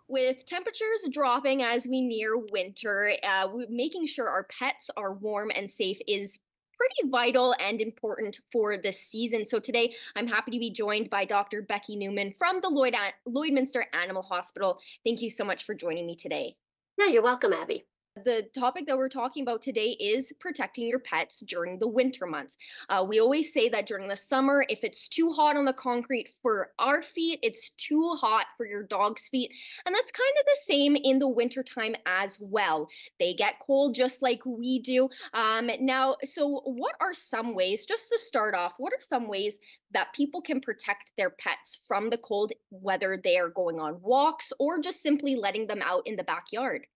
With temperatures dropping as we near winter, making sure our pets are warm and safe is pretty vital and important for this season. So today, I'm happy to be joined by Dr. Becky Newman from the Lloydminster Animal Hospital. Thank you so much for joining me today. Yeah, you're welcome, Abby. The topic that we're talking about today is protecting your pets during the winter months. We always say that during the summer, if it's too hot on the concrete for our feet, it's too hot for your dog's feet. And that's kind of the same in the wintertime as well. They get cold just like we do. So what are some ways, just to start off, what are some ways that people can protect their pets from the cold, whether they are going on walks or just simply letting them out in the backyard?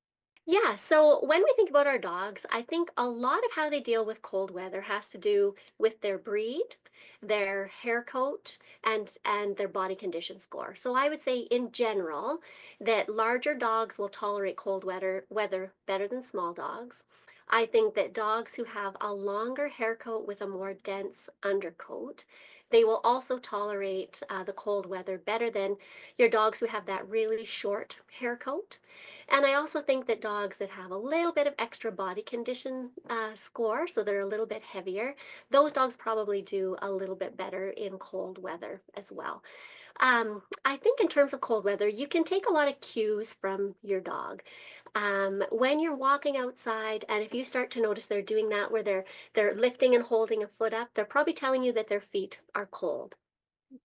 Yeah, so when we think about our dogs, I think a lot of how they deal with cold weather has to do with their breed, their hair coat, and their body condition score. So I would say in general that larger dogs will tolerate cold weather better than small dogs. I think that dogs who have a longer hair coat with a more dense undercoat, they will also tolerate the cold weather better than your dogs who have that really short hair coat. And I also think that dogs that have a little bit of extra body condition score, so they're a little bit heavier, those dogs probably do a little bit better in cold weather as well. I think in terms of cold weather, you can take a lot of cues from your dog. When you're walking outside, and if you start to notice they're doing that where they're lifting and holding a foot up, they're probably telling you that their feet are cold.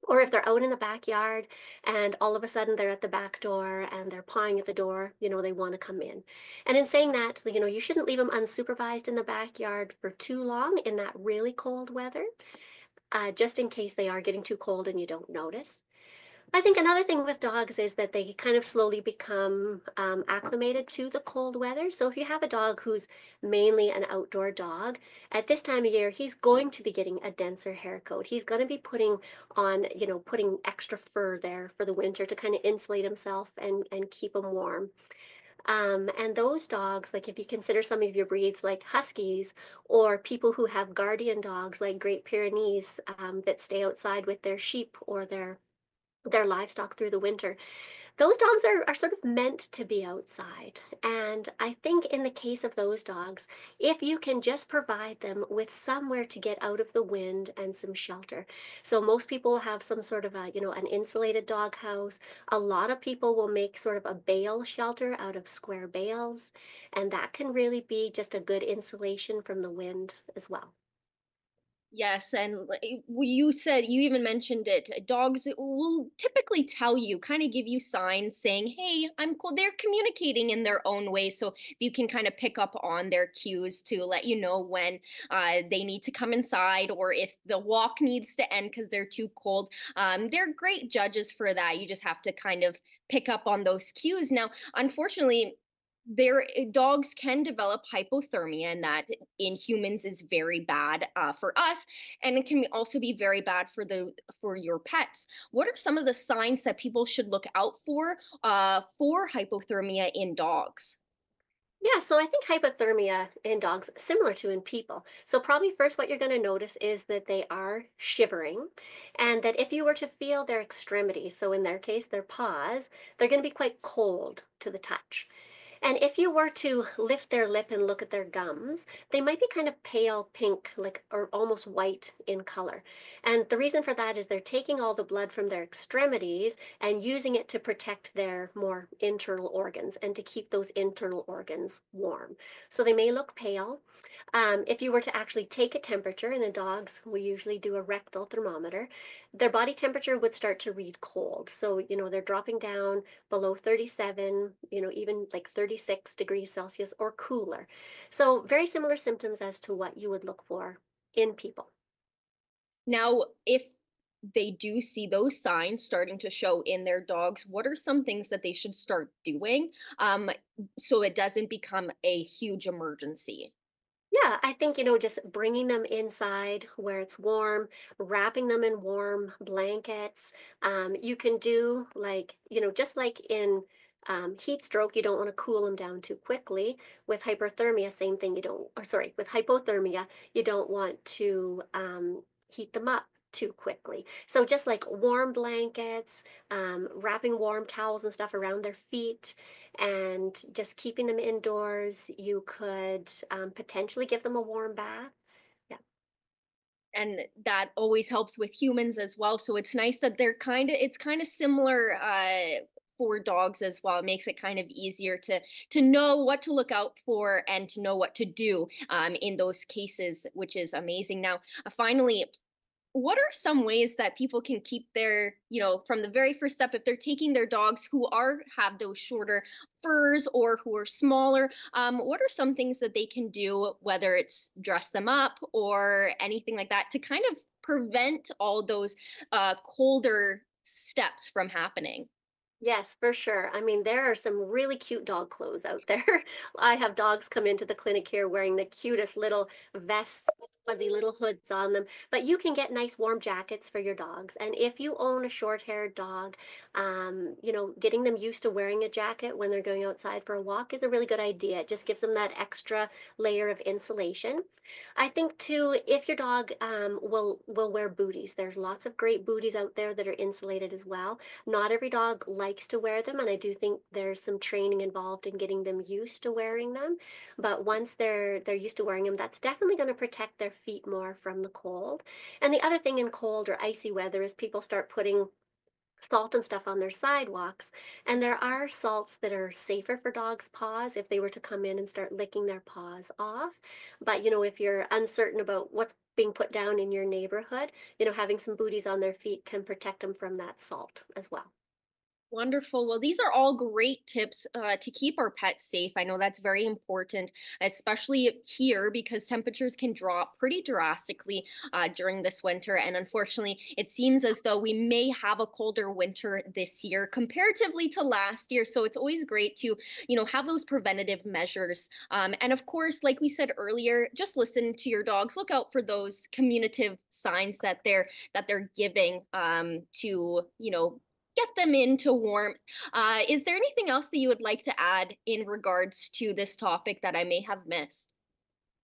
Or if they're out in the backyard and all of a sudden they're at the back door and they're pawing at the door, they want to come in. And in saying that, you shouldn't leave them unsupervised in the backyard for too long in that really cold weather, just in case they are getting too cold and you don't notice. I think another thing with dogs is that they kind of slowly become acclimated to the cold weather. So if you have a dog who's mainly an outdoor dog, at this time of year, he's going to be getting a denser hair coat. He's going to be putting extra fur there for the winter to kind of insulate himself and keep him warm. And those dogs, like if you consider some of your breeds like Huskies or people who have guardian dogs like Great Pyrenees that stay outside with their sheep or their livestock through the winter. Those dogs are sort of meant to be outside. And I think in the case of those dogs, if you can just provide them with somewhere to get out of the wind and some shelter. So most people have some sort of an insulated dog house. A lot of people will make sort of a bale shelter out of square bales. And that can really be just a good insulation from the wind as well. Yes, and you said you even mentioned it. Dogs will typically tell you, kind of give you signs saying, "Hey, I'm cold." They're communicating in their own way, so if you can kind of pick up on their cues to let you know when they need to come inside, or if the walk needs to end because they're too cold. They're great judges for that. You just have to kind of pick up on those cues. Now, unfortunately, dogs can develop hypothermia, and that in humans is very bad for us, and it can also be very bad for your pets. What are some of the signs that people should look out for hypothermia in dogs? Yeah, so I think hypothermia in dogs similar to in people. So probably first what you're going to notice is that they are shivering and that if you were to feel their extremities, so in their case their paws, they're going to be quite cold to the touch. And if you were to lift their lip and look at their gums, they might be kind of pale pink, like or almost white in color. And the reason for that is they're taking all the blood from their extremities and using it to protect their more internal organs and to keep those internal organs warm. So they may look pale. If you were to actually take a temperature, in the dogs, we usually do a rectal thermometer, their body temperature would start to read cold. So, they're dropping down below 37, even like 36 degrees Celsius or cooler. So, very similar symptoms as to what you would look for in people. Now, if they do see those signs starting to show in their dogs, what are some things that they should start doing so it doesn't become a huge emergency? Yeah, I think, just bringing them inside where it's warm, wrapping them in warm blankets. You can do like, just like in heat stroke, you don't want to cool them down too quickly. With hyperthermia, same thing. You don't, or sorry, with hypothermia, you don't want to heat them up too quickly. So just like warm blankets, wrapping warm towels and stuff around their feet, and just keeping them indoors. You could potentially give them a warm bath. Yeah. And that always helps with humans as well. So it's nice that it's kind of similar for dogs as well. It makes it kind of easier to know what to look out for and to know what to do in those cases, which is amazing. Now, finally, what are some ways that people can keep their, from the very first step, if they're taking their dogs who are have those shorter furs or who are smaller, what are some things that they can do, whether it's dress them up or anything like that, to kind of prevent all those colder steps from happening? Yes, for sure. I mean, there are some really cute dog clothes out there. I have dogs come into the clinic here wearing the cutest little vests with fuzzy little hoods on them. But you can get nice warm jackets for your dogs. And if you own a short-haired dog, getting them used to wearing a jacket when they're going outside for a walk is a really good idea. It just gives them that extra layer of insulation. I think too, if your dog will wear booties, there's lots of great booties out there that are insulated as well. Not every dog likes to wear them, and I do think there's some training involved in getting them used to wearing them. But once they're used to wearing them, that's definitely going to protect their feet more from the cold. And the other thing in cold or icy weather is people start putting salt and stuff on their sidewalks. And there are salts that are safer for dogs' paws if they were to come in and start licking their paws off. But, if you're uncertain about what's being put down in your neighborhood, having some booties on their feet can protect them from that salt as well. Wonderful. Well, these are all great tips to keep our pets safe. I know that's very important, especially here because temperatures can drop pretty drastically during this winter. And unfortunately, it seems as though we may have a colder winter this year comparatively to last year. So it's always great to, have those preventative measures. And of course, like we said earlier, just listen to your dogs. Look out for those communicative signs that they're giving to, get them into warmth. Is there anything else that you would like to add in regards to this topic that I may have missed?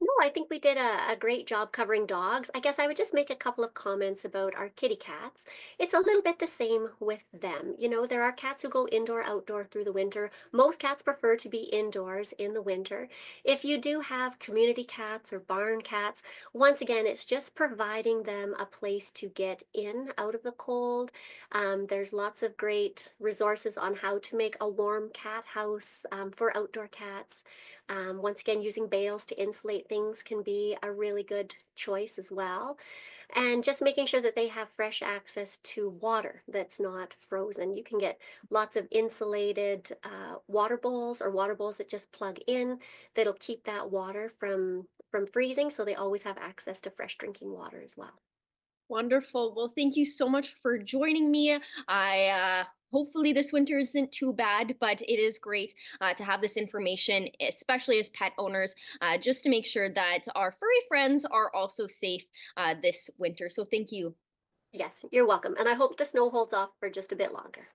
No, I think we did a great job covering dogs. I guess I would just make a couple of comments about our kitty cats. It's a little bit the same with them. There are cats who go indoor, outdoor through the winter. Most cats prefer to be indoors in the winter. If you do have community cats or barn cats, once again, it's just providing them a place to get in out of the cold. There's lots of great resources on how to make a warm cat house for outdoor cats. Once again, using bales to insulate things can be a really good choice as well. And just making sure that they have fresh access to water that's not frozen. You can get lots of insulated water bowls or water bowls that just plug in that'll keep that water from freezing, so they always have access to fresh drinking water as well. Wonderful. Well, thank you so much for joining me. I hopefully this winter isn't too bad, but it is great to have this information, especially as pet owners, just to make sure that our furry friends are also safe this winter. So thank you. Yes, you're welcome. And I hope the snow holds off for just a bit longer.